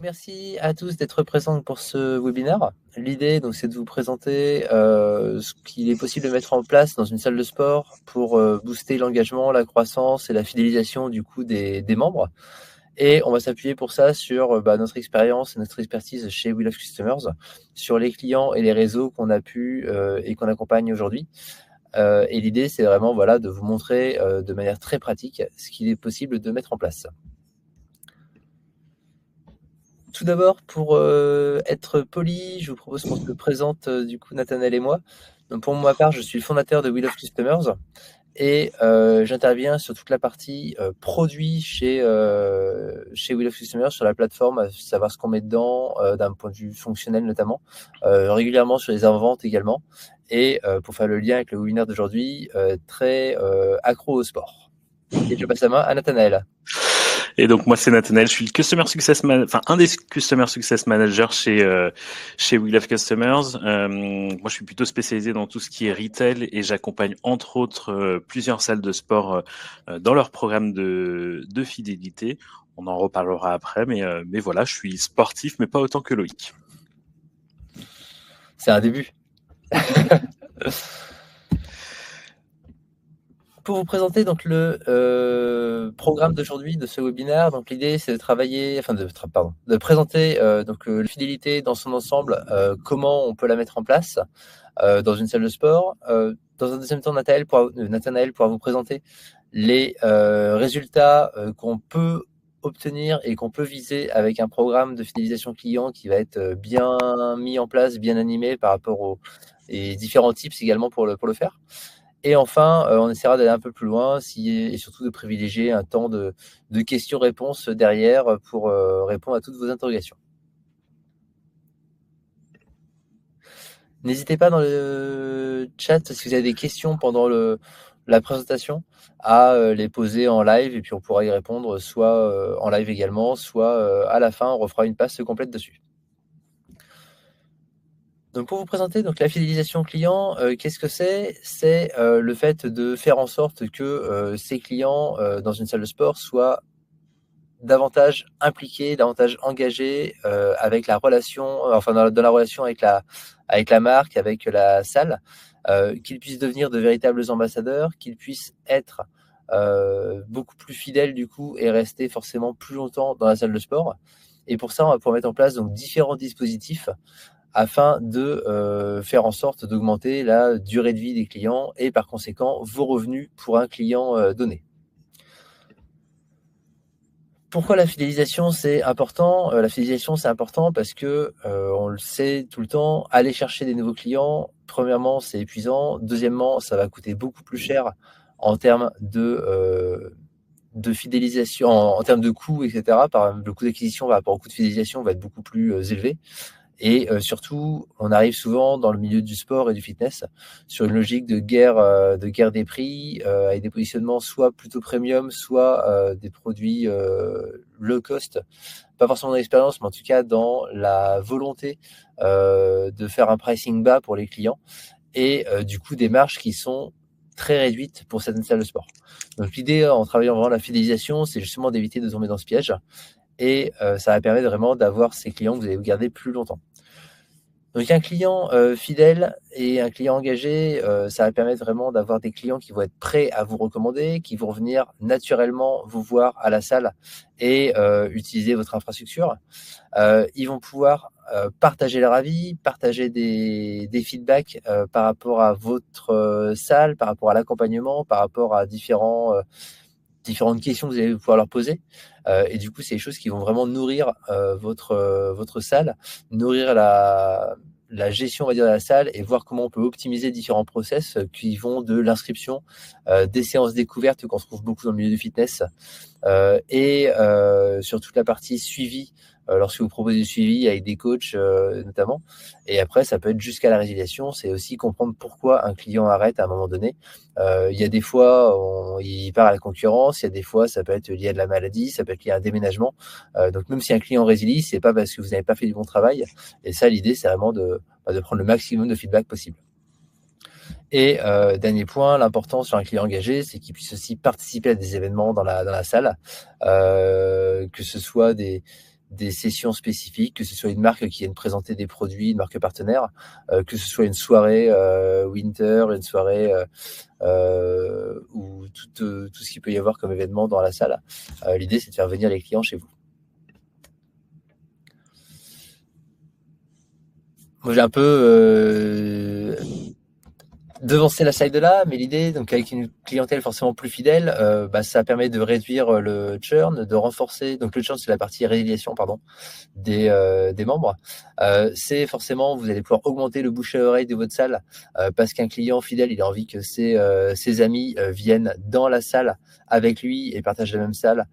merci à tous d'être présents pour ce webinaire. L'idée, donc, c'est de vous présenter ce qu'il est possible de mettre en place dans une salle de sport pour booster l'engagement, la croissance et la fidélisation du coup des membres. Et on va s'appuyer pour ça sur notre expérience et notre expertise chez We Love Customers, sur les clients et les réseaux qu'on a pu et qu'on accompagne aujourd'hui. Et l'idée, c'est vraiment de vous montrer de manière très pratique ce qu'il est possible de mettre en place. Tout d'abord, pour être poli, je vous propose qu'on se présente du coup Nathanaël et moi. Donc pour ma part, je suis le fondateur de We Love Customers et j'interviens sur toute la partie produit chez We Love Customers, sur la plateforme, à savoir ce qu'on met dedans, d'un point de vue fonctionnel notamment, régulièrement sur les avant-ventes également, et pour faire le lien avec le webinaire d'aujourd'hui, très accro au sport. Et je passe la main à Nathanaël. Et donc moi c'est Nathanaël, je suis le Customer Success un des Customer Success Managers chez We Love Customers. Moi je suis plutôt spécialisé dans tout ce qui est retail et j'accompagne entre autres plusieurs salles de sport dans leur programme de fidélité. On en reparlera après, mais voilà, je suis sportif, mais pas autant que Loïc. C'est un début. Pour vous présenter donc le programme d'aujourd'hui de ce webinaire, donc l'idée c'est de travailler, de présenter la fidélité dans son ensemble, comment on peut la mettre en place dans une salle de sport. Dans un deuxième temps, Nathanaël pourra vous présenter les résultats qu'on peut obtenir et qu'on peut viser avec un programme de fidélisation client qui va être bien mis en place, bien animé par rapport aux différents tips également pour le faire. Et enfin, on essaiera d'aller un peu plus loin et surtout de privilégier un temps de questions-réponses derrière pour répondre à toutes vos interrogations. N'hésitez pas dans le chat, si vous avez des questions pendant la présentation, à les poser en live et puis on pourra y répondre soit en live également, soit à la fin, on refera une passe complète dessus. Donc pour vous présenter la fidélisation client, qu'est-ce que c'est? C'est le fait de faire en sorte que ces clients dans une salle de sport soient davantage impliqués, davantage engagés avec la relation, dans la relation avec la marque, avec la salle, qu'ils puissent devenir de véritables ambassadeurs, qu'ils puissent être beaucoup plus fidèles du coup et rester forcément plus longtemps dans la salle de sport. Et pour ça, on va pouvoir mettre en place différents dispositifs afin de faire en sorte d'augmenter la durée de vie des clients et par conséquent vos revenus pour un client donné. Pourquoi la fidélisation c'est important? La fidélisation c'est important parce que on le sait tout le temps, aller chercher des nouveaux clients, premièrement c'est épuisant, deuxièmement ça va coûter beaucoup plus cher en termes de fidélisation, en termes de coûts, etc. Par exemple, le coût d'acquisition par rapport au coût de fidélisation va être beaucoup plus élevé. Et surtout, on arrive souvent dans le milieu du sport et du fitness sur une logique de guerre des prix, avec des positionnements soit plutôt premium, soit des produits low cost. Pas forcément dans l'expérience, mais en tout cas dans la volonté de faire un pricing bas pour les clients et du coup des marges qui sont très réduites pour certaines salles de sport. Donc l'idée en travaillant vraiment la fidélisation, c'est justement d'éviter de tomber dans ce piège. Et ça va permettre vraiment d'avoir ces clients que vous allez vous garder plus longtemps. Donc un client fidèle et un client engagé, ça va permettre vraiment d'avoir des clients qui vont être prêts à vous recommander, qui vont venir naturellement vous voir à la salle et utiliser votre infrastructure. Ils vont pouvoir partager leur avis, partager des feedbacks par rapport à votre salle, par rapport à l'accompagnement, par rapport à différentes questions que vous allez pouvoir leur poser. Et du coup, c'est des choses qui vont vraiment nourrir votre salle, nourrir la gestion, on va dire, de la salle et voir comment on peut optimiser différents process qui vont de l'inscription, des séances découvertes qu'on trouve beaucoup dans le milieu du fitness et sur toute la partie suivi, lorsque vous proposez du suivi avec des coachs notamment. Et après, ça peut être jusqu'à la résiliation. C'est aussi comprendre pourquoi un client arrête à un moment donné. Il y a des fois, il part à la concurrence. Il y a des fois, ça peut être lié à de la maladie, ça peut être lié à un déménagement. Donc même si un client résilie, c'est pas parce que vous n'avez pas fait du bon travail. Et ça, l'idée, c'est vraiment de prendre le maximum de feedback possible. Et dernier point, l'important sur un client engagé, c'est qu'il puisse aussi participer à des événements dans la salle, que ce soit des des sessions spécifiques, que ce soit une marque qui vienne présenter des produits, une marque partenaire, que ce soit une soirée winter, une soirée ou tout ce qu'il peut y avoir comme événement dans la salle. L'idée, c'est de faire venir les clients chez vous. Moi, j'ai un peu devancer la slide de là, mais l'idée, donc avec une clientèle forcément plus fidèle, ça permet de réduire le churn, de renforcer. Donc le churn, c'est la partie résiliation, pardon, des membres. C'est forcément, vous allez pouvoir augmenter le bouche à oreille de votre salle parce qu'un client fidèle, il a envie que ses amis viennent dans la salle avec lui et partagent la même salle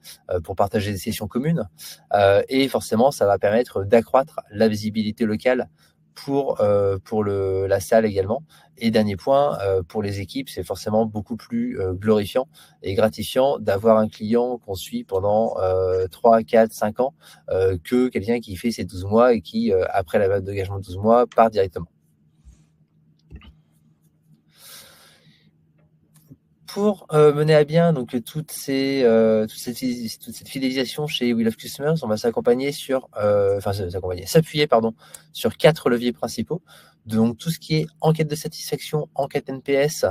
pour partager des sessions communes. Et forcément, ça va permettre d'accroître la visibilité locale pour la salle également. Et dernier point, pour les équipes, c'est forcément beaucoup plus glorifiant et gratifiant d'avoir un client qu'on suit pendant 3, 4, 5 ans que quelqu'un qui fait ses 12 mois et qui, après la période d'engagement de 12 mois, part directement. Pour mener à bien donc toute cette fidélisation chez We Love Customers, on va s'appuyer sur 4 leviers principaux. Donc tout ce qui est enquête de satisfaction, enquête NPS,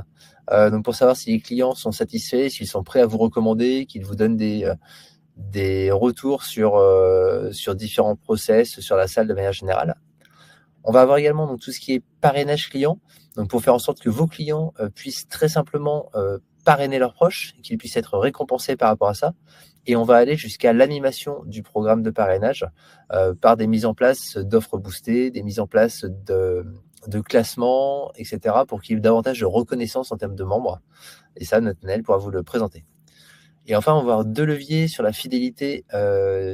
donc pour savoir si les clients sont satisfaits, s'ils sont prêts à vous recommander, qu'ils vous donnent des retours sur différents process, sur la salle de manière générale. On va avoir également donc tout ce qui est parrainage client, donc pour faire en sorte que vos clients puissent très simplement parrainer leurs proches, qu'ils puissent être récompensés par rapport à ça. Et on va aller jusqu'à l'animation du programme de parrainage par des mises en place d'offres boostées, des mises en place de classements, etc., pour qu'il y ait davantage de reconnaissance en termes de membres. Et ça, Nathanaël pourra vous le présenter. Et enfin, on va avoir 2 leviers sur la fidélité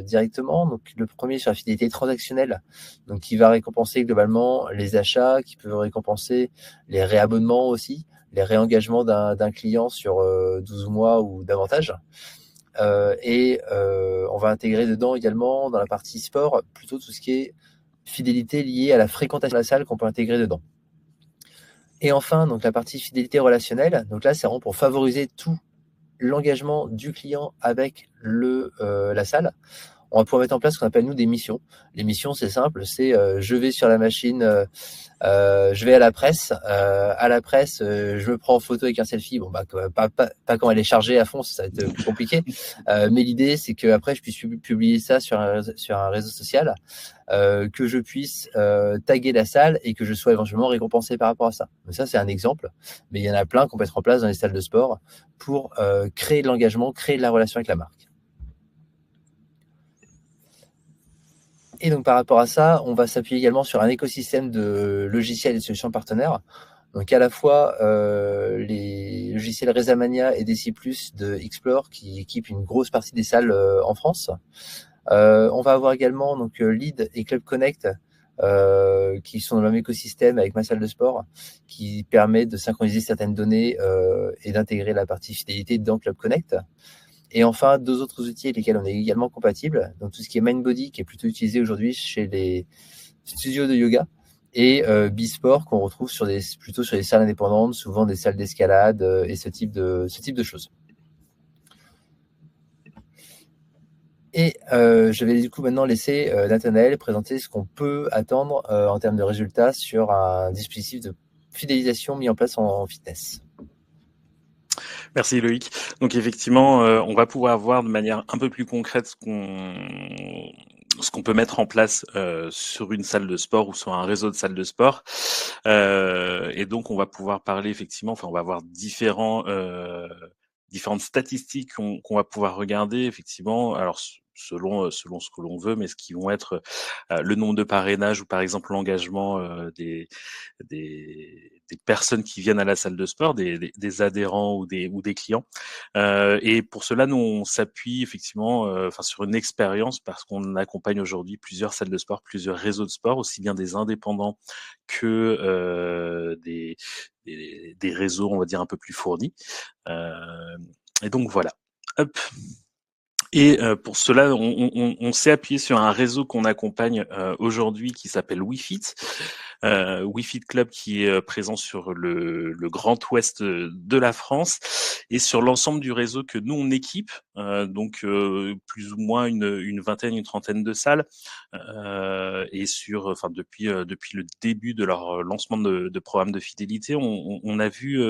directement. Donc, le premier sur la fidélité transactionnelle, donc qui va récompenser globalement les achats, qui peut récompenser les réabonnements aussi, les réengagements d'un client sur 12 mois ou davantage. On va intégrer dedans également, dans la partie sport, plutôt tout ce qui est fidélité liée à la fréquentation de la salle qu'on peut intégrer dedans. Et enfin, donc la partie fidélité relationnelle. Donc là, c'est vraiment pour favoriser tout l'engagement du client avec la salle. On va pouvoir mettre en place ce qu'on appelle nous des missions. Les missions, c'est simple, c'est je vais sur la machine, je vais à la presse. Je me prends en photo avec un selfie. Bon, pas quand elle est chargée à fond, ça va être plus compliqué. Mais l'idée, c'est qu'après, je puisse publier ça sur un réseau social, que je puisse taguer la salle et que je sois éventuellement récompensé par rapport à ça. Donc ça, c'est un exemple. Mais il y en a plein qu'on peut mettre en place dans les salles de sport pour créer de l'engagement, créer de la relation avec la marque. Et donc, par rapport à ça, on va s'appuyer également sur un écosystème de logiciels et de solutions partenaires. Donc, à la fois les logiciels Rezamania et DC+, de Explore qui équipent une grosse partie des salles en France. On va avoir également donc Lead et Club Connect qui sont dans le même écosystème avec ma salle de sport, qui permet de synchroniser certaines données et d'intégrer la partie fidélité dans Club Connect. Et enfin, 2 autres outils avec lesquels on est également compatible. Donc, tout ce qui est Mindbody, qui est plutôt utilisé aujourd'hui chez les studios de yoga, et Bisport, qu'on retrouve plutôt sur les salles indépendantes, souvent des salles d'escalade et ce type de choses. Et je vais du coup maintenant laisser Nathanaël présenter ce qu'on peut attendre en termes de résultats sur un dispositif de fidélisation mis en place en fitness. Merci Loïc. Donc effectivement, on va pouvoir voir de manière un peu plus concrète ce qu'on peut mettre en place sur une salle de sport ou sur un réseau de salles de sport. Et donc on va pouvoir parler effectivement, on va avoir différentes statistiques qu'on va pouvoir regarder effectivement. Alors selon ce que l'on veut, mais ce qui vont être le nombre de parrainages ou par exemple l'engagement des personnes qui viennent à la salle de sport, des adhérents ou des clients. Et pour cela, nous, on s'appuie effectivement sur une expérience parce qu'on accompagne aujourd'hui plusieurs salles de sport, plusieurs réseaux de sport, aussi bien des indépendants que des réseaux, on va dire, un peu plus fournis. Et donc, voilà. Hop. Et pour cela, on s'est appuyé sur un réseau qu'on accompagne aujourd'hui qui s'appelle WeFit. Wi-Fi Club qui est présent sur le grand ouest de la France et sur l'ensemble du réseau que nous on équipe, donc plus ou moins une vingtaine, une trentaine de salles, et depuis le début de leur lancement de programme de fidélité, on a vu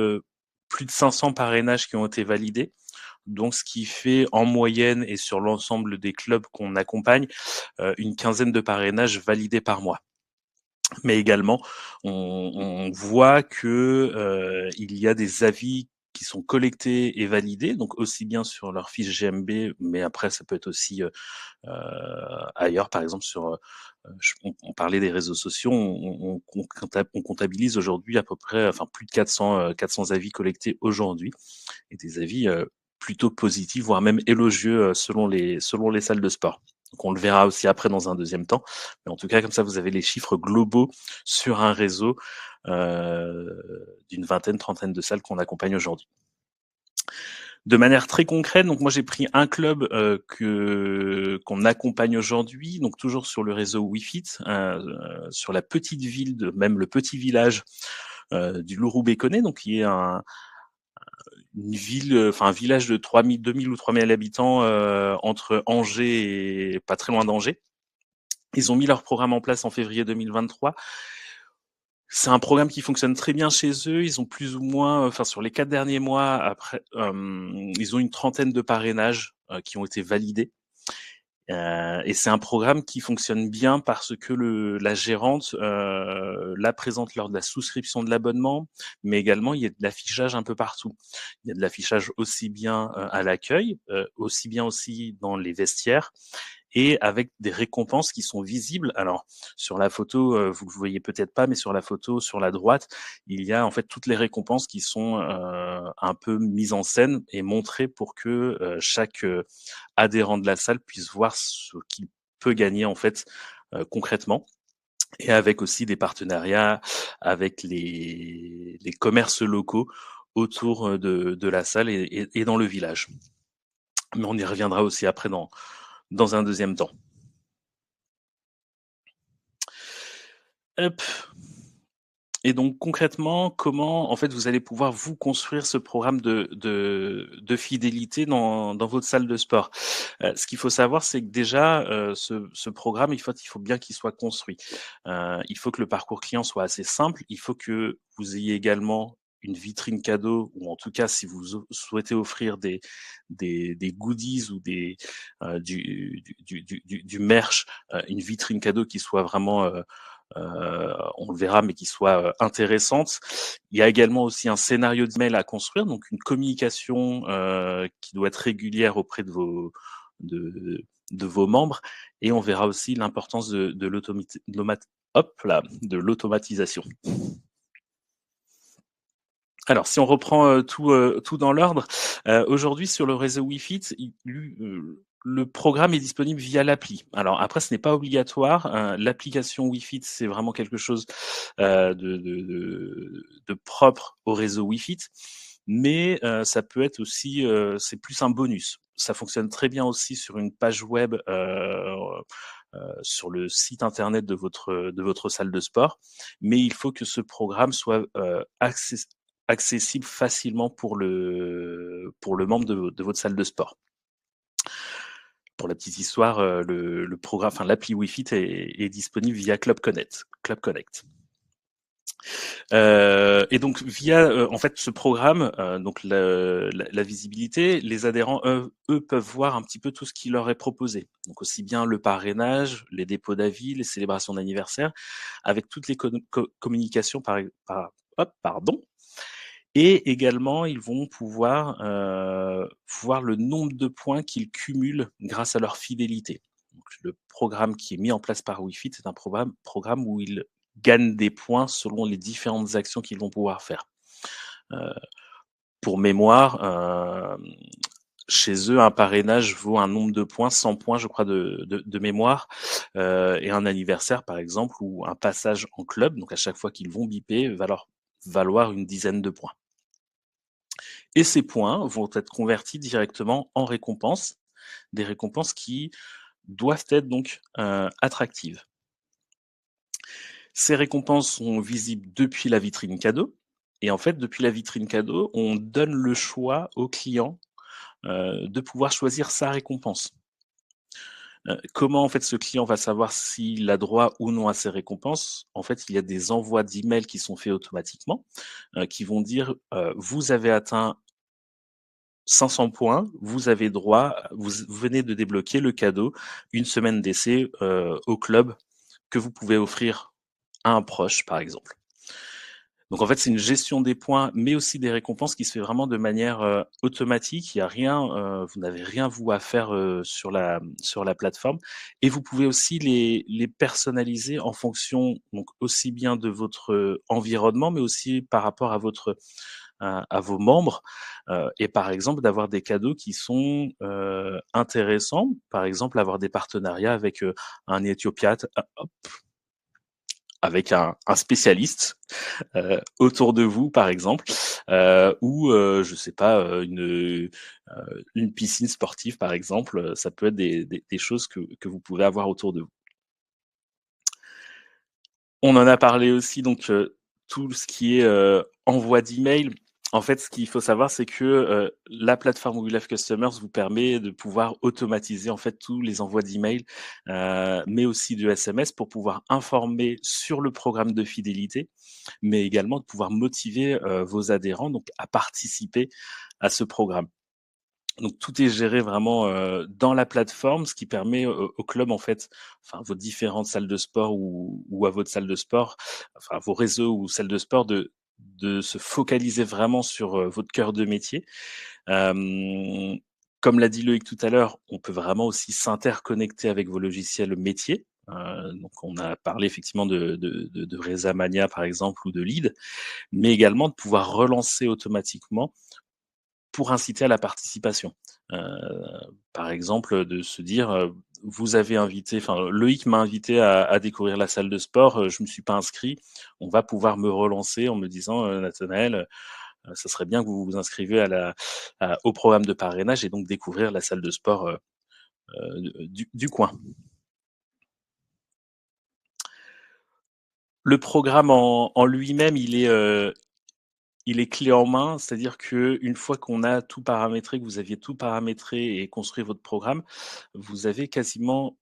plus de 500 parrainages qui ont été validés. Donc, ce qui fait en moyenne et sur l'ensemble des clubs qu'on accompagne, une quinzaine de parrainages validés par mois. Mais également, on voit que il y a des avis qui sont collectés et validés, donc aussi bien sur leur fiche GMB, mais après ça peut être aussi ailleurs, par exemple sur on parlait des réseaux sociaux, on comptabilise aujourd'hui à peu près, enfin plus de 400 avis collectés aujourd'hui, et des avis plutôt positifs, voire même élogieux selon les salles de sport. Donc on le verra aussi après dans un deuxième temps. Mais en tout cas, comme ça, vous avez les chiffres globaux sur un réseau d'une vingtaine, trentaine de salles qu'on accompagne aujourd'hui. De manière très concrète, donc moi j'ai pris un club qu'on accompagne aujourd'hui, donc toujours sur le réseau Wi-Fi, sur la petite ville, même le petit village du Louroux-Béconnet, donc qui est une ville, enfin un village de 2000 ou 3000 habitants entre Angers et pas très loin d'Angers. Ils ont mis leur programme en place en février 2023. C'est un programme qui fonctionne très bien chez eux. Ils ont plus ou moins, enfin sur les 4 derniers mois, après, ils ont une trentaine de parrainages qui ont été validés. Et c'est un programme qui fonctionne bien parce que la gérante la présente lors de la souscription de l'abonnement, mais également il y a de l'affichage un peu partout. Il y a de l'affichage aussi bien à l'accueil, aussi bien aussi dans les vestiaires, et avec des récompenses qui sont visibles. Alors sur la photo, vous le voyez peut-être pas, mais sur la photo sur la droite, il y a en fait toutes les récompenses qui sont un peu mises en scène et montrées pour que chaque adhérent de la salle puisse voir ce qu'il peut gagner en fait concrètement. Et avec aussi des partenariats avec les commerces locaux autour de la salle et dans le village. Mais on y reviendra aussi après dans un deuxième temps. Hop. Et donc concrètement, comment en fait vous allez pouvoir vous construire ce programme de fidélité dans votre salle de sport? Ce qu'il faut savoir, c'est que déjà, ce programme, il faut bien qu'il soit construit. Il faut que le parcours client soit assez simple. Il faut que vous ayez également une vitrine cadeau, ou en tout cas si vous souhaitez offrir des goodies ou du merch, une vitrine cadeau qui soit vraiment on le verra, mais qui soit intéressante. Il y a également aussi un scénario d'email à construire, donc une communication qui doit être régulière auprès de vos membres, et on verra aussi l'importance de l'automatisation. Alors, si on reprend tout dans l'ordre, aujourd'hui sur le réseau Wi-Fi, le programme est disponible via l'appli. Alors après, ce n'est pas obligatoire. L'application Wi-Fi, c'est vraiment quelque chose de propre au réseau Wi-Fi, mais ça peut être aussi, c'est plus un bonus. Ça fonctionne très bien aussi sur une page web, sur le site internet de votre salle de sport, mais il faut que ce programme soit accessible facilement pour le membre de votre salle de sport. Pour la petite histoire, le programme, enfin l'appli Wi-Fi est disponible via Club Connect. Et donc via en fait ce programme, donc la visibilité, les adhérents eux peuvent voir un petit peu tout ce qui leur est proposé. Donc aussi bien le parrainage, les dépôts d'avis, les célébrations d'anniversaire, avec toutes les communications pardon. Et également, ils vont pouvoir voir le nombre de points qu'ils cumulent grâce à leur fidélité. Donc, le programme qui est mis en place par Wi-Fi, c'est un programme où ils gagnent des points selon les différentes actions qu'ils vont pouvoir faire. Pour mémoire, chez eux, un parrainage vaut un nombre de points, 100 points, je crois, de mémoire, et un anniversaire, par exemple, ou un passage en club, donc à chaque fois qu'ils vont biper, va leur valoir une dizaine de points. Et ces points vont être convertis directement en récompenses, des récompenses qui doivent être donc attractives. Ces récompenses sont visibles depuis la vitrine cadeau. Et en fait, depuis la vitrine cadeau, on donne le choix au client de pouvoir choisir sa récompense. Comment en fait ce client va savoir s'il a droit ou non à ses récompenses? En fait, il y a des envois d'emails qui sont faits automatiquement, qui vont dire, vous avez atteint 500 points, vous avez droit, vous venez de débloquer le cadeau, une semaine d'essai au club que vous pouvez offrir à un proche, par exemple. Donc en fait, c'est une gestion des points, mais aussi des récompenses qui se fait vraiment de manière automatique. Il y a rien, vous n'avez rien vous à faire sur la plateforme, et vous pouvez aussi les personnaliser en fonction donc aussi bien de votre environnement, mais aussi par rapport à votre à vos membres, et par exemple d'avoir des cadeaux qui sont intéressants. Par exemple, avoir des partenariats avec un Éthiopiate, avec un spécialiste autour de vous, par exemple, ou je sais pas, une piscine sportive, par exemple. Ça peut être des choses que vous pouvez avoir autour de vous. On en a parlé aussi, donc tout ce qui est envoi d'email. En fait, ce qu'il faut savoir, c'est que la plateforme We Love Customers vous permet de pouvoir automatiser en fait tous les envois d'email, mais aussi de SMS, pour pouvoir informer sur le programme de fidélité, mais également de pouvoir motiver vos adhérents donc à participer à ce programme. Donc tout est géré vraiment dans la plateforme, ce qui permet au club en fait, enfin vos différentes salles de sport ou à votre salle de sport, enfin vos réseaux ou salles de sport, de se focaliser vraiment sur votre cœur de métier. Euh, Comme l'a dit Loïc tout à l'heure, on peut vraiment aussi s'interconnecter avec vos logiciels métiers. Donc on a parlé effectivement de Rezamania par exemple, ou de Lead, mais également de pouvoir relancer automatiquement pour inciter à la participation. Par exemple, de se dire, vous avez invité, enfin Loïc m'a invité à découvrir la salle de sport, je me suis pas inscrit. On va pouvoir me relancer en me disant, Nathanaël, ça serait bien que vous vous inscriviez au programme de parrainage, et donc découvrir la salle de sport du coin. Le programme en lui-même, il est clé en main, c'est-à-dire que une fois qu'on a tout paramétré, que vous aviez tout paramétré et construit votre programme, vous avez quasiment,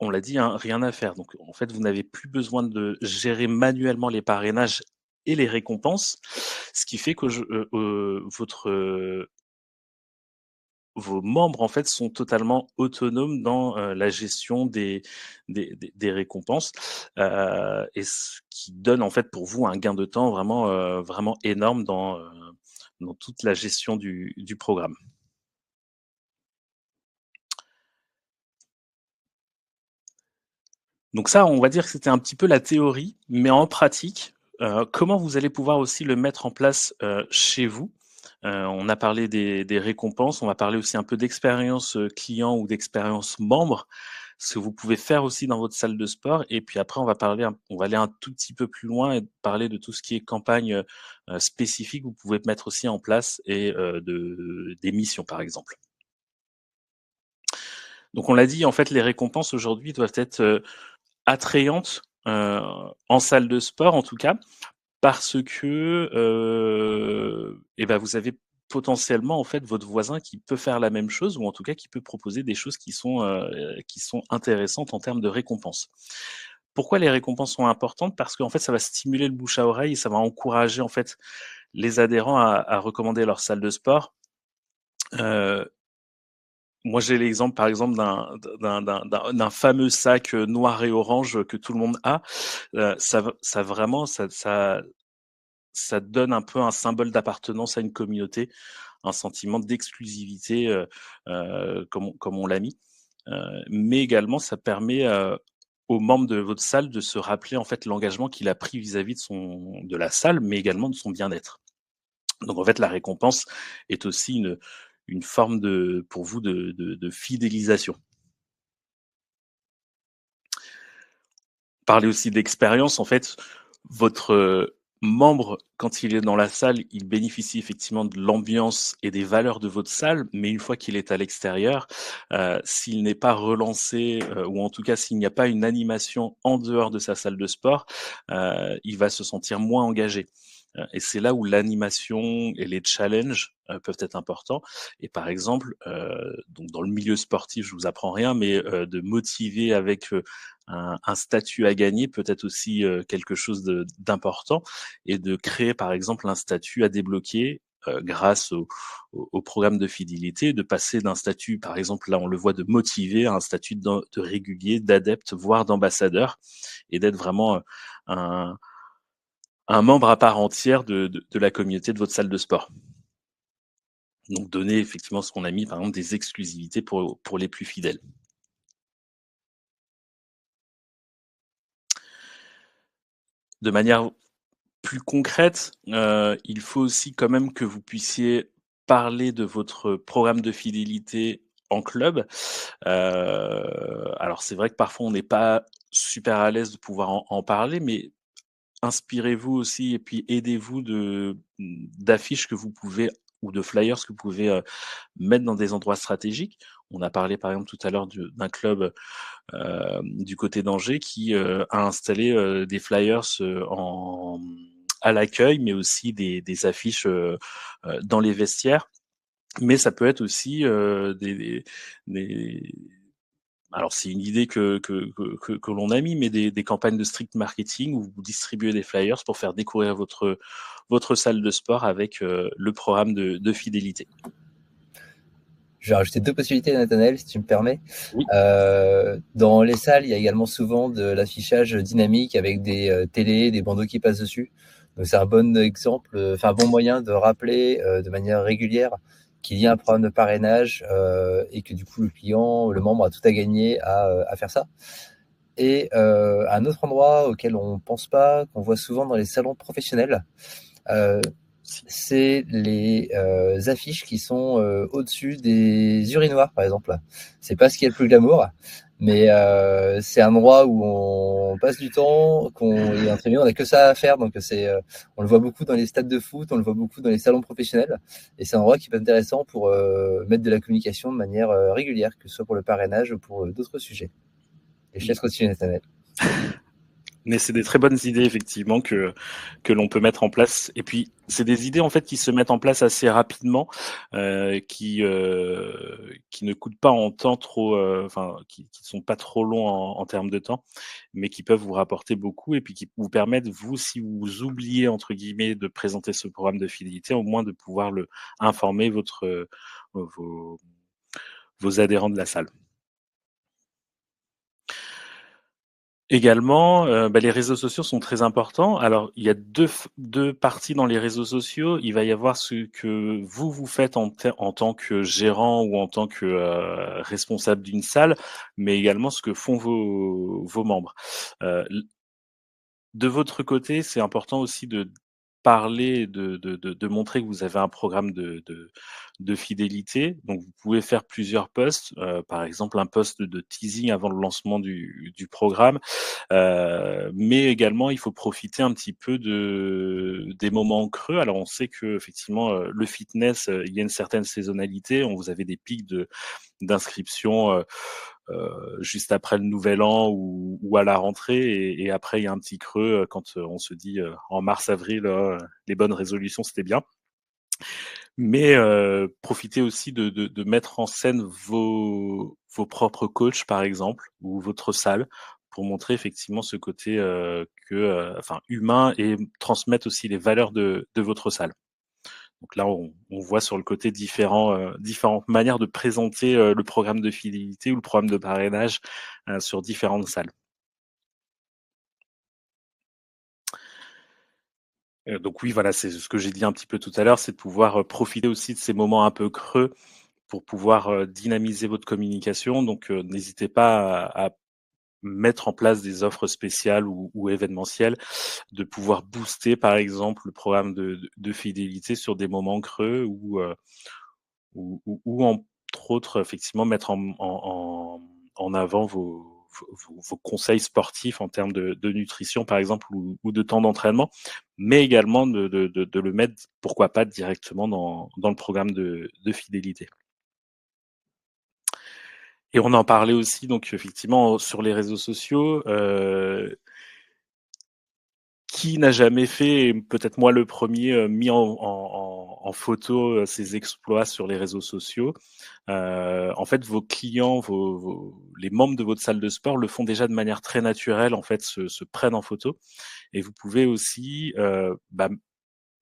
on l'a dit, hein, rien à faire. Donc en fait, vous n'avez plus besoin de gérer manuellement les parrainages et les récompenses, ce qui fait que vos membres en fait sont totalement autonomes dans la gestion des récompenses, et ce qui donne en fait pour vous un gain de temps vraiment vraiment énorme dans toute la gestion du programme. Donc ça, on va dire que c'était un petit peu la théorie, mais en pratique, comment vous allez pouvoir aussi le mettre en place chez vous. On a parlé des récompenses, on va parler aussi un peu d'expérience client ou d'expérience membre, ce que vous pouvez faire aussi dans votre salle de sport. Et puis après, on va aller un tout petit peu plus loin et parler de tout ce qui est campagne spécifique. Vous pouvez mettre aussi en place, et des missions, par exemple. Donc on l'a dit, en fait, les récompenses aujourd'hui doivent être attrayantes en salle de sport, en tout cas, parce que et ben vous avez potentiellement en fait votre voisin qui peut faire la même chose, ou en tout cas qui peut proposer des choses qui sont intéressantes en termes de récompenses. Pourquoi les récompenses sont importantes? Parce qu'en fait, ça va stimuler le bouche à oreille, et ça va encourager en fait les adhérents à recommander leur salle de sport. Euh, Moi, j'ai l'exemple, par exemple, d'un fameux sac noir et orange que tout le monde a. Ça vraiment, ça donne un peu un symbole d'appartenance à une communauté, un sentiment d'exclusivité, comme on l'a mis. Mais également, ça permet aux membres de votre salle de se rappeler en fait l'engagement qu'il a pris vis-à-vis de la salle, mais également de son bien-être. Donc en fait, la récompense est aussi une forme pour vous de fidélisation. Parler aussi d'expérience, en fait, votre membre, quand il est dans la salle, il bénéficie effectivement de l'ambiance et des valeurs de votre salle, mais une fois qu'il est à l'extérieur, s'il n'est pas relancé, ou en tout cas s'il n'y a pas une animation en dehors de sa salle de sport, il va se sentir moins engagé. Et c'est là où l'animation et les challenges, peuvent être importants. Et par exemple, donc dans le milieu sportif, je vous apprends rien, mais, de motiver avec, un statut à gagner peut être aussi, quelque chose d'important, et de créer par exemple un statut à débloquer, grâce au programme de fidélité, de passer d'un statut, par exemple là on le voit, de motivé, à un statut de régulier, d'adepte, voire d'ambassadeur, et d'être vraiment, un membre à part entière de la communauté de votre salle de sport. Donc donner effectivement ce qu'on a mis, par exemple, des exclusivités pour les plus fidèles. De manière plus concrète, il faut aussi quand même que vous puissiez parler de votre programme de fidélité en club. Alors c'est vrai que parfois on n'est pas super à l'aise de pouvoir en parler, mais inspirez-vous aussi et puis aidez-vous d'affiches que vous pouvez, ou de flyers que vous pouvez, mettre dans des endroits stratégiques. On a parlé par exemple tout à l'heure d'un club, du côté d'Angers qui, a installé, des flyers, à l'accueil, mais aussi des affiches, dans les vestiaires. Mais ça peut être aussi, des alors c'est une idée que l'on a mis, mais des campagnes de street marketing où vous distribuez des flyers pour faire découvrir votre salle de sport avec, le programme de fidélité. Je vais rajouter deux possibilités, Nathanaël, si tu me permets. Oui. Dans les salles, il y a également souvent de l'affichage dynamique avec des télés, des bandeaux qui passent dessus. Donc c'est un bon exemple, un bon moyen de rappeler de manière régulière qu'il y a un programme de parrainage et que du coup le client, le membre a tout à gagner à faire ça. Et un autre endroit auquel on pense pas, qu'on voit souvent dans les salons professionnels, euh, c'est les affiches qui sont au-dessus des urinoirs, par exemple. C'est pas ce qui est le plus glamour, mais c'est un endroit où on passe du temps, et entre guillemets, on a que ça à faire. Donc on le voit beaucoup dans les stades de foot, on le voit beaucoup dans les salons professionnels, et c'est un endroit qui peut être intéressant pour mettre de la communication de manière régulière, que ce soit pour le parrainage ou pour d'autres sujets. Et je laisse continuer, Nathanaël. Mais c'est des très bonnes idées effectivement que l'on peut mettre en place. Et puis c'est des idées en fait qui se mettent en place assez rapidement, qui ne coûtent pas en temps trop, enfin qui sont pas trop longs en termes de temps, mais qui peuvent vous rapporter beaucoup et puis qui vous permettent, vous, si vous oubliez entre guillemets de présenter ce programme de fidélité, au moins de pouvoir le informer vos vos adhérents de la salle. Également, les réseaux sociaux sont très importants. Alors, il y a deux parties dans les réseaux sociaux. Il va y avoir ce que vous faites en tant que gérant ou en tant que, responsable d'une salle, mais également ce que font vos membres. L De votre côté, c'est important aussi de parler, de montrer que vous avez un programme de fidélité. Donc vous pouvez faire plusieurs posts, par exemple un post de teasing avant le lancement du programme. Mais également, il faut profiter un petit peu des moments creux. Alors, on sait qu'effectivement, le fitness, il y a une certaine saisonnalité. Vous avez des pics d'inscription, juste après le nouvel an ou à la rentrée, et après il y a un petit creux, quand, on se dit, en mars-avril, les bonnes résolutions, c'était bien. Mais, profitez aussi de mettre en scène vos propres coachs, par exemple, ou votre salle, pour montrer effectivement ce côté, humain, et transmettre aussi les valeurs de votre salle. Donc là, on voit sur le côté différentes manières de présenter, le programme de fidélité ou le programme de parrainage, sur différentes salles. Donc oui, voilà, c'est ce que j'ai dit un petit peu tout à l'heure, c'est de pouvoir, profiter aussi de ces moments un peu creux pour pouvoir, dynamiser votre communication. Donc, n'hésitez pas à mettre en place des offres spéciales ou événementielles, de pouvoir booster, par exemple, le programme de fidélité sur des moments creux, ou entre autres, effectivement, mettre en avant vos conseils sportifs en termes de nutrition, par exemple, ou de temps d'entraînement, mais également de le mettre, pourquoi pas, directement dans le programme de fidélité. Et on en parlait aussi, donc effectivement, sur les réseaux sociaux. Qui n'a jamais fait, et peut-être moi le premier, mis en photo ses exploits sur les réseaux sociaux. En fait, vos clients, les membres de votre salle de sport le font déjà de manière très naturelle, en fait, se prennent en photo. Et vous pouvez aussi,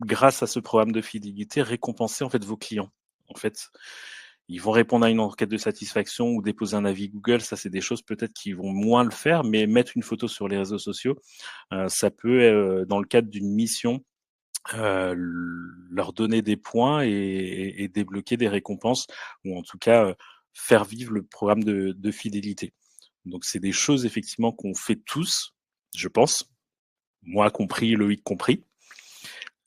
grâce à ce programme de fidélité, récompenser en fait vos clients. En fait, ils vont répondre à une enquête de satisfaction ou déposer un avis Google. Ça, c'est des choses peut-être qui vont moins le faire, mais mettre une photo sur les réseaux sociaux, ça peut, dans le cadre d'une mission, leur donner des points et débloquer des récompenses, ou en tout cas faire vivre le programme de fidélité. Donc c'est des choses effectivement qu'on fait tous, je pense, moi compris, Loïc compris.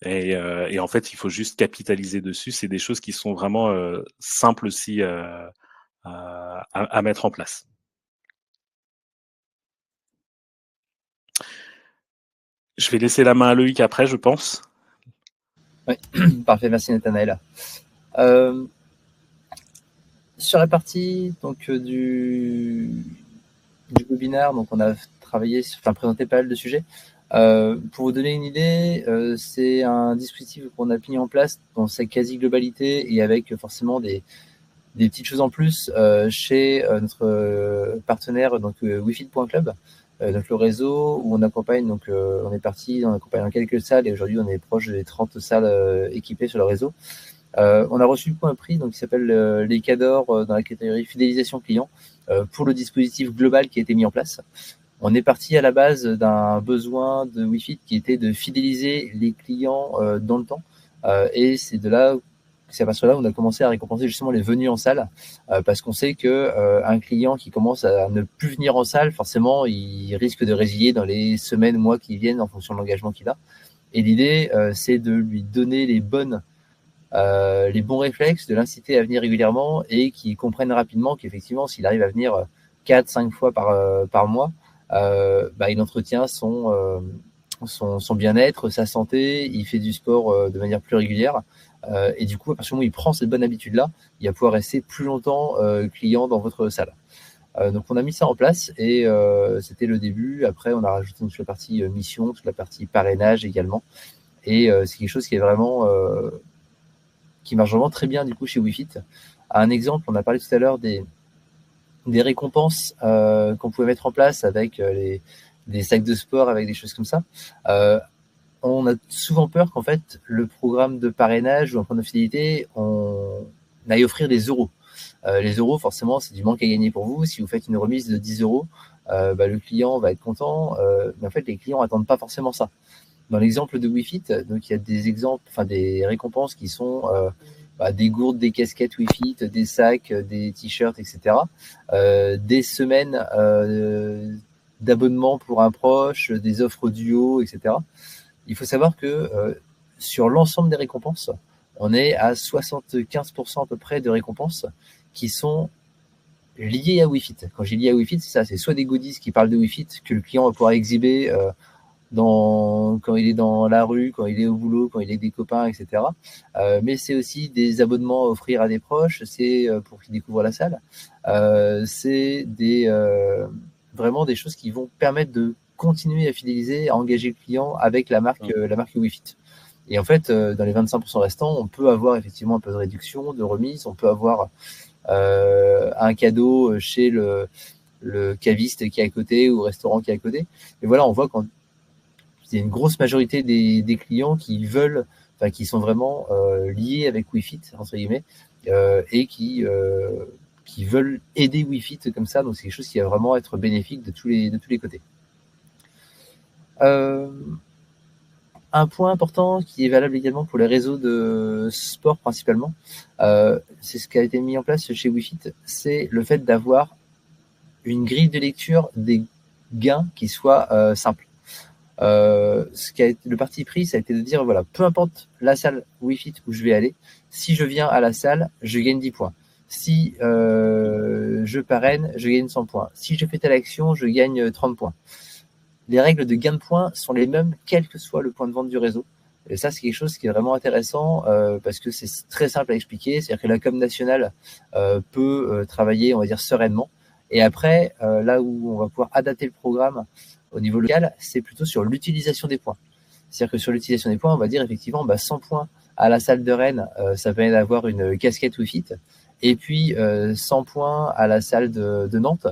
Et en fait, il faut juste capitaliser dessus. C'est des choses qui sont vraiment simples aussi à mettre en place. Je vais laisser la main à Loïc après, je pense. Oui, parfait, merci Nathanaël. Sur la partie donc du webinaire, donc on a présenté pas mal de sujets. Pour vous donner une idée, c'est un dispositif qu'on a mis en place dans sa quasi-globalité et avec forcément des petites choses en plus chez notre partenaire donc wefit.club, donc le réseau où on accompagne, donc on est parti, on accompagne dans quelques salles et aujourd'hui on est proche des 30 salles équipées sur le réseau. On a reçu un prix donc, qui s'appelle les Cadors dans la catégorie fidélisation client pour le dispositif global qui a été mis en place. On est parti à la base d'un besoin de Wefit qui était de fidéliser les clients dans le temps. Et c'est à partir de là où on a commencé à récompenser justement les venues en salle, parce qu'on sait que un client qui commence à ne plus venir en salle, forcément, il risque de résilier dans les semaines, mois qui viennent en fonction de l'engagement qu'il a. Et l'idée, c'est de lui donner les bons réflexes, de l'inciter à venir régulièrement et qu'il comprenne rapidement qu'effectivement, s'il arrive à venir 4-5 fois par mois, il entretient son bien-être, sa santé, il fait du sport de manière plus régulière. Et du coup, à partir du moment où il prend cette bonne habitude-là, il va pouvoir rester plus longtemps client dans votre salle. Donc on a mis ça en place et c'était le début. Après, on a rajouté toute la partie mission, toute la partie parrainage également. Et c'est quelque chose qui est vraiment qui marche vraiment très bien du coup chez Wefit. Un exemple, on a parlé tout à l'heure des récompenses qu'on pouvait mettre en place avec des sacs de sport, avec des choses comme ça. On a souvent peur qu'en fait le programme de parrainage ou un programme de fidélité, on aille offrir des euros. Les euros, forcément, c'est du manque à gagner pour vous. Si vous faites une remise de 10 euros, le client va être content. Mais en fait, les clients n'attendent pas forcément ça. Dans l'exemple de Wefit, donc il y a des récompenses qui sont des gourdes, des casquettes Wefit, des sacs, des t-shirts, etc. Des semaines d'abonnement pour un proche, des offres duo, etc. Il faut savoir que sur l'ensemble des récompenses, on est à 75% à peu près de récompenses qui sont liées à Wefit. Quand j'ai lié à Wefit, c'est ça, c'est soit des goodies qui parlent de Wefit que le client va pouvoir exhiber quand il est dans la rue, quand il est au boulot, quand il est avec des copains, etc. Mais c'est aussi des abonnements à offrir à des proches, c'est pour qu'ils découvrent la salle. C'est vraiment des choses qui vont permettre de continuer à fidéliser, à engager le client avec la marque Wefit. Et en fait, dans les 25% restants, on peut avoir effectivement un peu de réduction, de remise, on peut avoir un cadeau chez le caviste qui est à côté ou le restaurant qui est à côté. Et voilà, on voit quand il y a une grosse majorité des clients qui sont vraiment liés avec Wefit, entre guillemets, et qui veulent aider Wefit comme ça. Donc c'est quelque chose qui va vraiment être bénéfique de tous les côtés. Un point important qui est valable également pour les réseaux de sport principalement, c'est ce qui a été mis en place chez Wefit, c'est le fait d'avoir une grille de lecture des gains qui soit simple. Le parti pris, ça a été de dire, voilà, peu importe la salle Wefit où je vais aller, si je viens à la salle, je gagne 10 points. Si je parraine, je gagne 100 points. Si je fais telle action, je gagne 30 points. Les règles de gain de points sont les mêmes, quel que soit le point de vente du réseau. Et ça, c'est quelque chose qui est vraiment intéressant parce que c'est très simple à expliquer. C'est-à-dire que la com nationale peut travailler, on va dire, sereinement. Et après, là où on va pouvoir adapter le programme au niveau local, c'est plutôt sur l'utilisation des points. C'est-à-dire que sur l'utilisation des points, on va dire effectivement 100 points à la salle de Rennes, ça permet d'avoir une casquette Wi-Fi. Et puis 100 points à la salle de Nantes,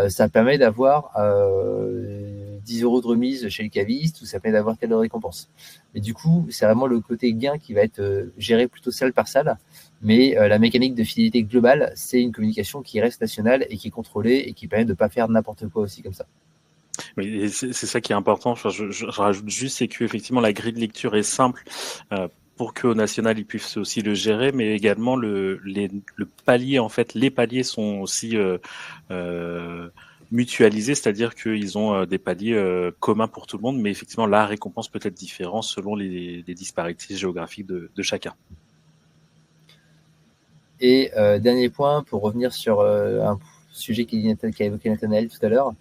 ça permet d'avoir 10 € de remise chez le caviste ou ça permet d'avoir telle récompense. Mais du coup, c'est vraiment le côté gain qui va être géré plutôt salle par salle. Mais la mécanique de fidélité globale, c'est une communication qui reste nationale et qui est contrôlée et qui permet de ne pas faire n'importe quoi aussi comme ça. Mais c'est ça qui est important. Enfin, je rajoute juste, c'est que effectivement la grille de lecture est simple pour qu'au national ils puissent aussi le gérer, mais également le palier, en fait, les paliers sont aussi mutualisés, c'est-à-dire qu'ils ont des paliers communs pour tout le monde, mais effectivement la récompense peut être différente selon les disparités géographiques de chacun. Et dernier point, pour revenir sur un sujet qu'a évoqué Nathanaël tout à l'heure,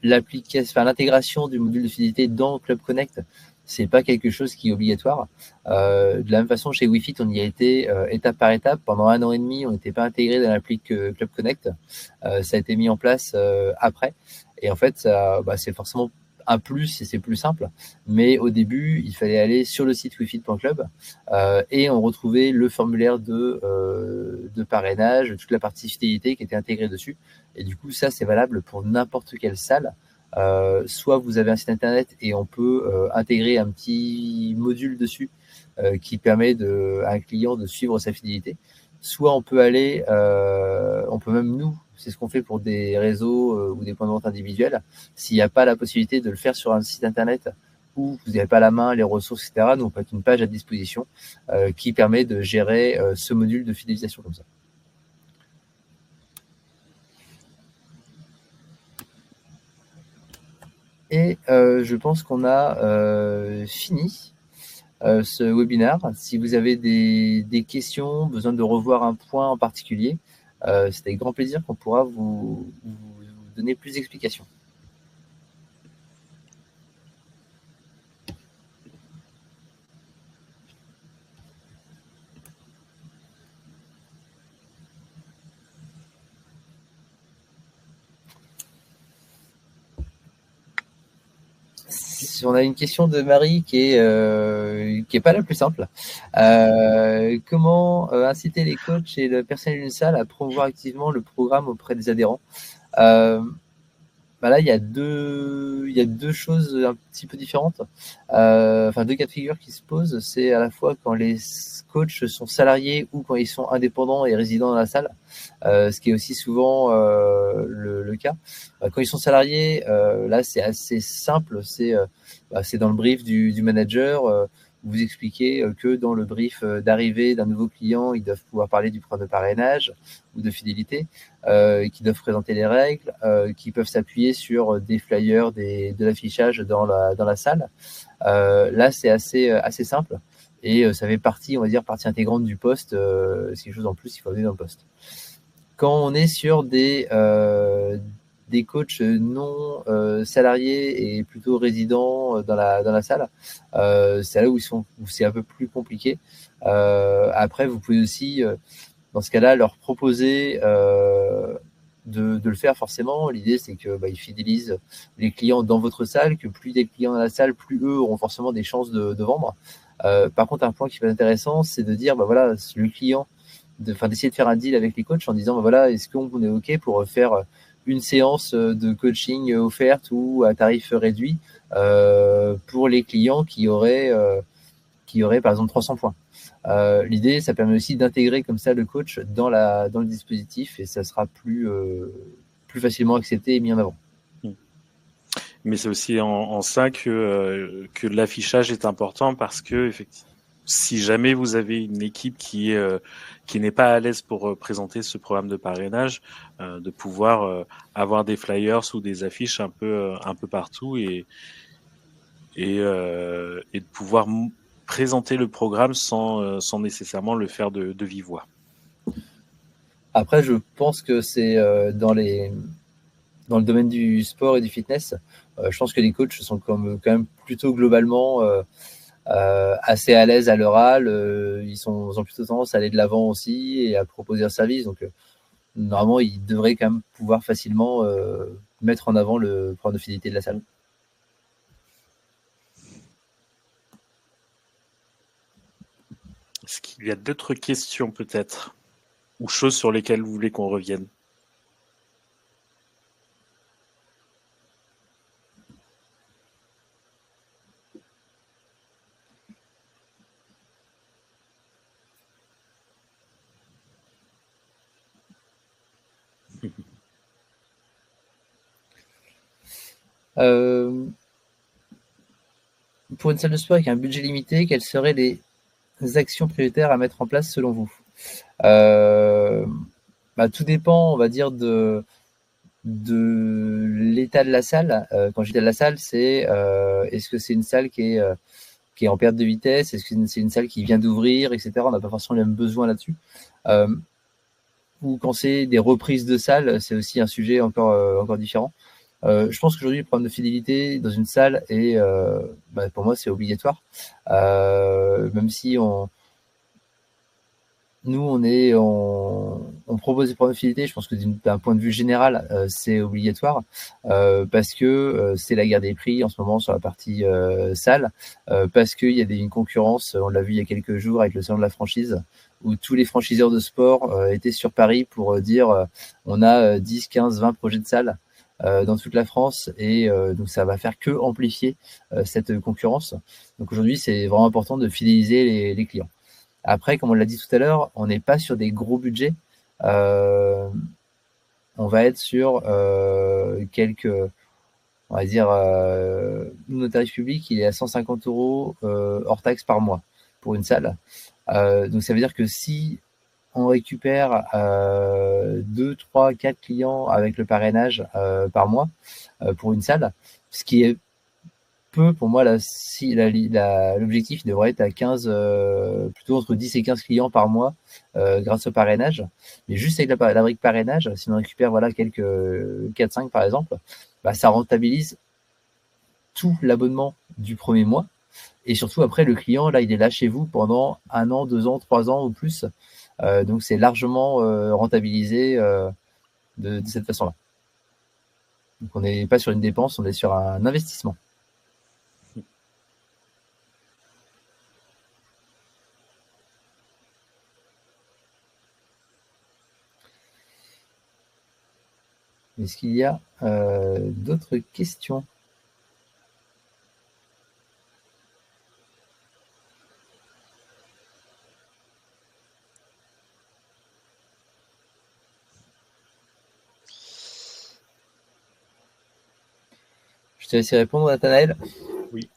l'intégration du module de fidélité dans Club Connect, c'est pas quelque chose qui est obligatoire. De la même façon, chez Wi-Fi, on y a été étape par étape. Pendant 1 an et demi, on n'était pas intégré dans l'appli Club Connect. Ça a été mis en place après. Et en fait, c'est forcément un plus et c'est plus simple. Mais au début, il fallait aller sur le site wifi.club et on retrouvait le formulaire de parrainage, toute la partie fidélité qui était intégrée dessus. Et du coup, ça, c'est valable pour n'importe quelle salle. Soit vous avez un site internet et on peut intégrer un petit module dessus qui permet à un client de suivre sa fidélité. Soit on peut aller, on peut même nous, c'est ce qu'on fait pour des réseaux ou des points de vente individuels. S'il n'y a pas la possibilité de le faire sur un site internet où vous n'avez pas la main, les ressources, etc., nous on peut mettre une page à disposition qui permet de gérer ce module de fidélisation comme ça. Et je pense qu'on a fini ce webinaire. Si vous avez des questions, besoin de revoir un point en particulier, c'est avec grand plaisir qu'on pourra vous donner plus d'explications. On a une question de Marie qui est pas la plus simple. Comment inciter les coachs et le personnel d'une salle à promouvoir activement le programme auprès des adhérents? Là, il y a deux choses un petit peu différentes. Deux cas de figure qui se posent. C'est à la fois quand les coachs sont salariés ou quand ils sont indépendants et résidents dans la salle, ce qui est aussi souvent le cas. Quand ils sont salariés, là, c'est assez simple. C'est dans le brief du manager. Vous expliquez que dans le brief d'arrivée d'un nouveau client, ils doivent pouvoir parler du programme de parrainage ou de fidélité, qui doivent présenter les règles, qui peuvent s'appuyer sur des flyers, de l'affichage dans la salle. Là, c'est assez simple et ça fait partie intégrante du poste. C'est quelque chose en plus qu'il faut amener dans le poste. Quand on est sur des coachs non salariés et plutôt résidents dans la salle, c'est là où c'est un peu plus compliqué. Après, vous pouvez aussi, dans ce cas-là, leur proposer de le faire forcément. L'idée, c'est que ils fidélisent les clients dans votre salle, que plus des clients dans la salle, plus eux auront forcément des chances de vendre. Par contre, un point qui peut être intéressant, c'est de dire, le client, d'essayer de faire un deal avec les coachs en disant, est-ce qu'on est OK pour faire une séance de coaching offerte ou à tarif réduit pour les clients qui auraient par exemple 300 points. L'idée, ça permet aussi d'intégrer comme ça le coach dans le dispositif et ça sera plus facilement accepté et mis en avant. Mais c'est aussi en ça que l'affichage est important parce que effectivement, si jamais vous avez une équipe qui n'est pas à l'aise pour présenter ce programme de parrainage, de pouvoir avoir des flyers ou des affiches un peu partout et de pouvoir présenter le programme sans nécessairement le faire de vive voix. Après, je pense que c'est dans le domaine du sport et du fitness, je pense que les coachs sont quand même plutôt globalement assez à l'aise à l'oral. Ils ont plutôt tendance à aller de l'avant aussi et à proposer un service. Donc, normalement, ils devraient quand même pouvoir facilement mettre en avant le programme de fidélité de la salle. Est-ce qu'il y a d'autres questions peut-être ou choses sur lesquelles vous voulez qu'on revienne? Pour une salle de sport avec un budget limité, quelles seraient les actions prioritaires à mettre en place selon vous? Tout dépend, on va dire, de l'état de la salle. Quand je dis de la salle, c'est est-ce que c'est une salle qui est en perte de vitesse? Est-ce que c'est une salle qui vient d'ouvrir, etc. On n'a pas forcément les mêmes besoins là-dessus. Ou quand c'est des reprises de salles, c'est aussi un sujet encore différent. Je pense qu'aujourd'hui, le programme de fidélité dans une salle est, pour moi, c'est obligatoire. Même si nous, on propose des programmes de fidélité, je pense que d'un point de vue général, c'est obligatoire parce que c'est la guerre des prix en ce moment sur la partie salle, parce qu'il y a une concurrence, on l'a vu il y a quelques jours avec le salon de la franchise, où tous les franchiseurs de sport étaient sur Paris pour dire on a 10, 15, 20 projets de salles dans toute la France et donc ça va faire que amplifier cette concurrence. Donc aujourd'hui, c'est vraiment important de fidéliser les clients. Après, comme on l'a dit tout à l'heure, on n'est pas sur des gros budgets. On va être sur quelques, on va dire, notre tarif public, il est à 150 € hors taxe par mois pour une salle. Donc ça veut dire que si on récupère 2, 3, 4 clients avec le parrainage par mois pour une salle, ce qui est peu pour moi. L'objectif devrait être à 15, plutôt entre 10 et 15 clients par mois grâce au parrainage. Mais juste avec la brique parrainage, si on récupère quelques 4-5 par exemple, ça rentabilise tout l'abonnement du premier mois. Et surtout après, le client, là, il est là chez vous pendant 1 an, 2 ans, 3 ans ou plus. Donc c'est largement rentabilisé de cette façon-là. Donc on n'est pas sur une dépense, on est sur un investissement. Est-ce qu'il y a d'autres questions? Je te laisse répondre, Nathanaël. Oui.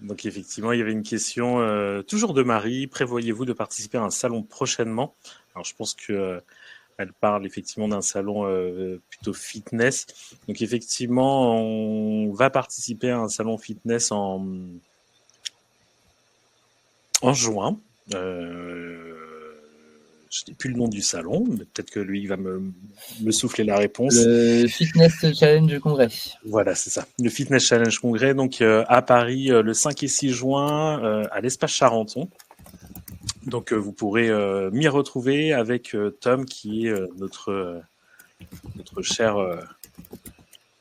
Donc effectivement, il y avait une question toujours de Marie. Prévoyez-vous de participer à un salon prochainement? Alors je pense que elle parle effectivement d'un salon plutôt fitness. Donc effectivement, on va participer à un salon fitness en juin. Je n'ai plus le nom du salon, mais peut-être que lui va me souffler la réponse. Le Fitness Challenge Congrès. Voilà, c'est ça. Le Fitness Challenge Congrès, donc à Paris, le 5 et 6 juin, à l'Espace Charenton. Donc vous pourrez m'y retrouver avec Tom, qui est notre cher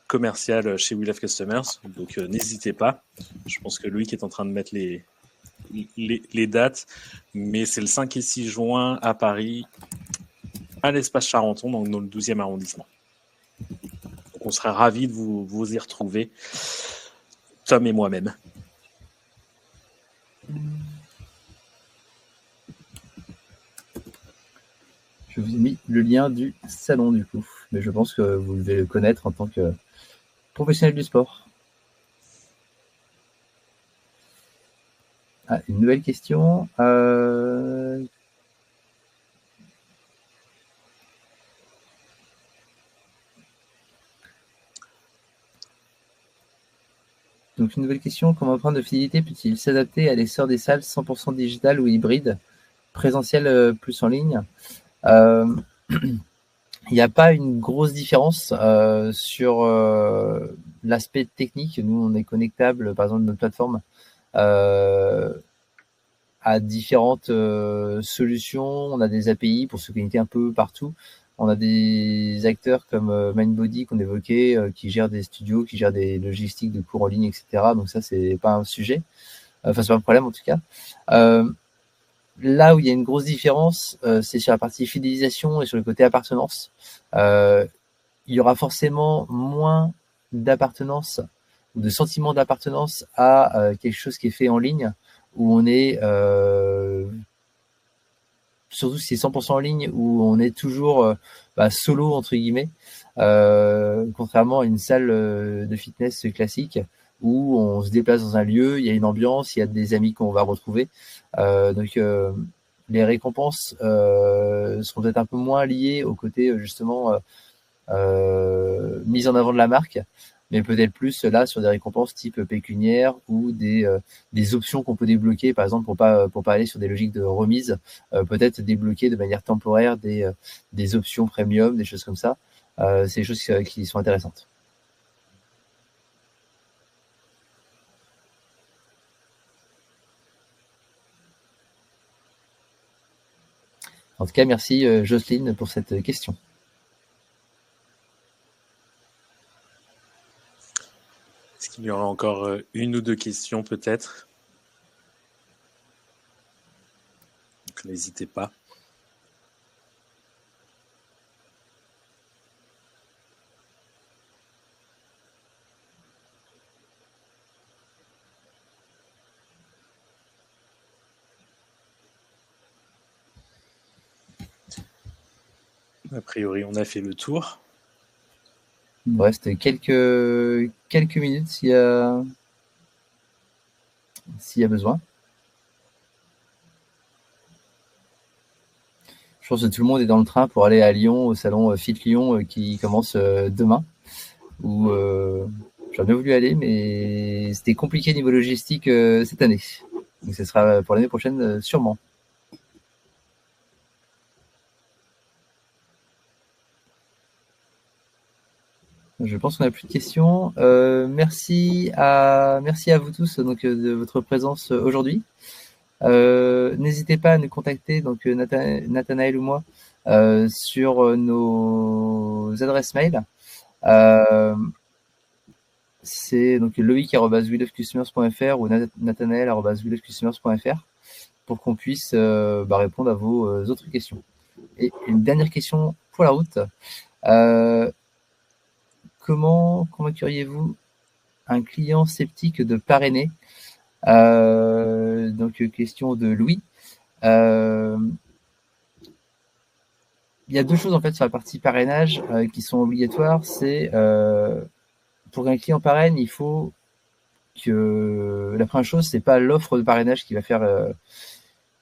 commercial chez We Love Customers. Donc n'hésitez pas. Je pense que Loïc est en train de mettre les dates, mais c'est le 5 et 6 juin à Paris, à l'Espace Charenton, donc dans le 12e arrondissement. Donc on sera ravis de vous y retrouver, Tom et moi-même. Je vous ai mis le lien du salon du coup, mais je pense que vous devez le connaître en tant que professionnel du sport. Ah, une nouvelle question. Donc une nouvelle question, comment un programme de fidélité peut-il s'adapter à l'essor des salles 100% digitales ou hybrides, présentielles plus en ligne? Il n'y a pas une grosse différence sur l'aspect technique. Nous, on est connectable, par exemple, notre plateforme à différentes solutions. On a des API pour se connecter un peu partout. On a des acteurs comme Mindbody qu'on évoquait, qui gèrent des studios, qui gèrent des logistiques de cours en ligne, etc. Donc ça, c'est pas un sujet. Enfin, c'est pas un problème en tout cas. Là où il y a une grosse différence, c'est sur la partie fidélisation et sur le côté appartenance. Il y aura forcément moins d'appartenance ou de sentiment d'appartenance à quelque chose qui est fait en ligne, où on est surtout si c'est 100% en ligne, où on est toujours solo entre guillemets, contrairement à une salle de fitness classique où on se déplace dans un lieu, il y a une ambiance, il y a des amis qu'on va retrouver. Donc les récompenses seront peut-être un peu moins liées au côté justement mise en avant de la marque, mais peut-être plus là sur des récompenses type pécuniaire ou des options qu'on peut débloquer, par exemple pour pas aller sur des logiques de remise, peut-être débloquer de manière temporaire des options premium, des choses comme ça. C'est des choses qui sont intéressantes. En tout cas, merci Jocelyne pour cette question. Est-ce qu'il y aura encore une ou deux questions peut-être? Donc n'hésitez pas. A priori, on a fait le tour. Il me reste quelques minutes s'il y a besoin. Je pense que tout le monde est dans le train pour aller à Lyon, au salon Fit Lyon qui commence demain. Où j'aurais bien voulu aller, mais c'était compliqué niveau logistique cette année. Donc ce sera pour l'année prochaine sûrement. Je pense qu'on n'a plus de questions. Merci à vous tous donc, de votre présence aujourd'hui. N'hésitez pas à nous contacter, donc Nathanaël ou moi, sur nos adresses mail. C'est donc loic@welovecustomers.fr ou nathanael@welovecustomers.fr pour qu'on puisse répondre à vos autres questions. Et une dernière question pour la route. Comment convaincuriez-vous un client sceptique de parrainer? Donc question de Louis. Il y a deux choses en fait sur la partie parrainage qui sont obligatoires. C'est pour qu'un client parraine, il faut que la première chose, c'est pas l'offre de parrainage qui va faire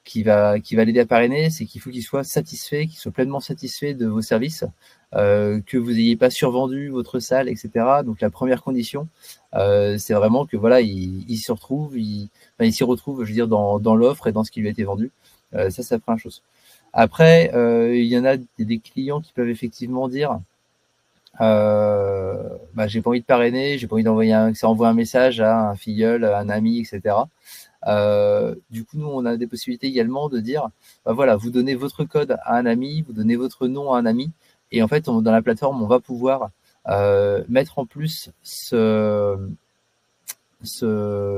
qui va l'aider à parrainer, c'est qu'il faut qu'il soit satisfait, qu'il soit pleinement satisfait de vos services, que vous n'ayez pas survendu votre salle, etc. Donc la première condition, c'est vraiment que voilà, il s'y retrouve, il s'y retrouve, je veux dire, dans l'offre et dans ce qui lui a été vendu. Ça, c'est la première chose. Après, il y en a des clients qui peuvent effectivement dire j'ai pas envie de parrainer, j'ai pas envie d'envoyer que ça envoie un message à un filleul, à un ami, etc. Du coup, nous, on a des possibilités également de dire, voilà, vous donnez votre code à un ami, vous donnez votre nom à un ami, et en fait, dans la plateforme, on va pouvoir mettre en plus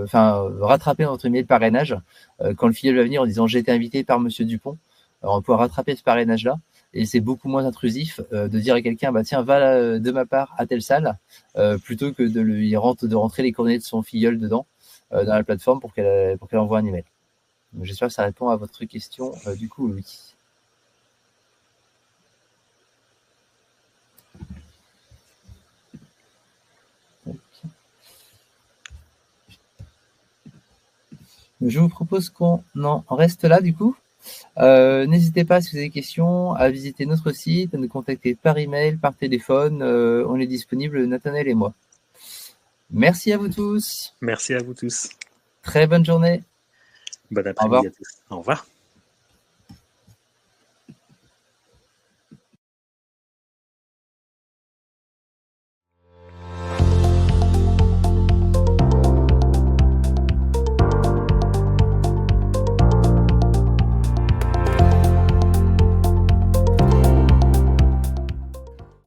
rattraper notre email parrainage quand le filleul va venir en disant j'ai été invité par Monsieur Dupont. Alors, on va pouvoir rattraper ce parrainage-là. Et c'est beaucoup moins intrusif de dire à quelqu'un tiens, va de ma part à telle salle plutôt que de rentrer les coordonnées de son filleul dedans dans la plateforme pour qu'elle envoie un email. Donc, j'espère que ça répond à votre question du coup, oui. Je vous propose qu'on en reste là du coup. N'hésitez pas si vous avez des questions à visiter notre site, à nous contacter par email, par téléphone. On est disponible, Nathanaël et moi. Merci à vous tous. Merci à vous tous. Très bonne journée. Bon après-midi à tous. Au revoir.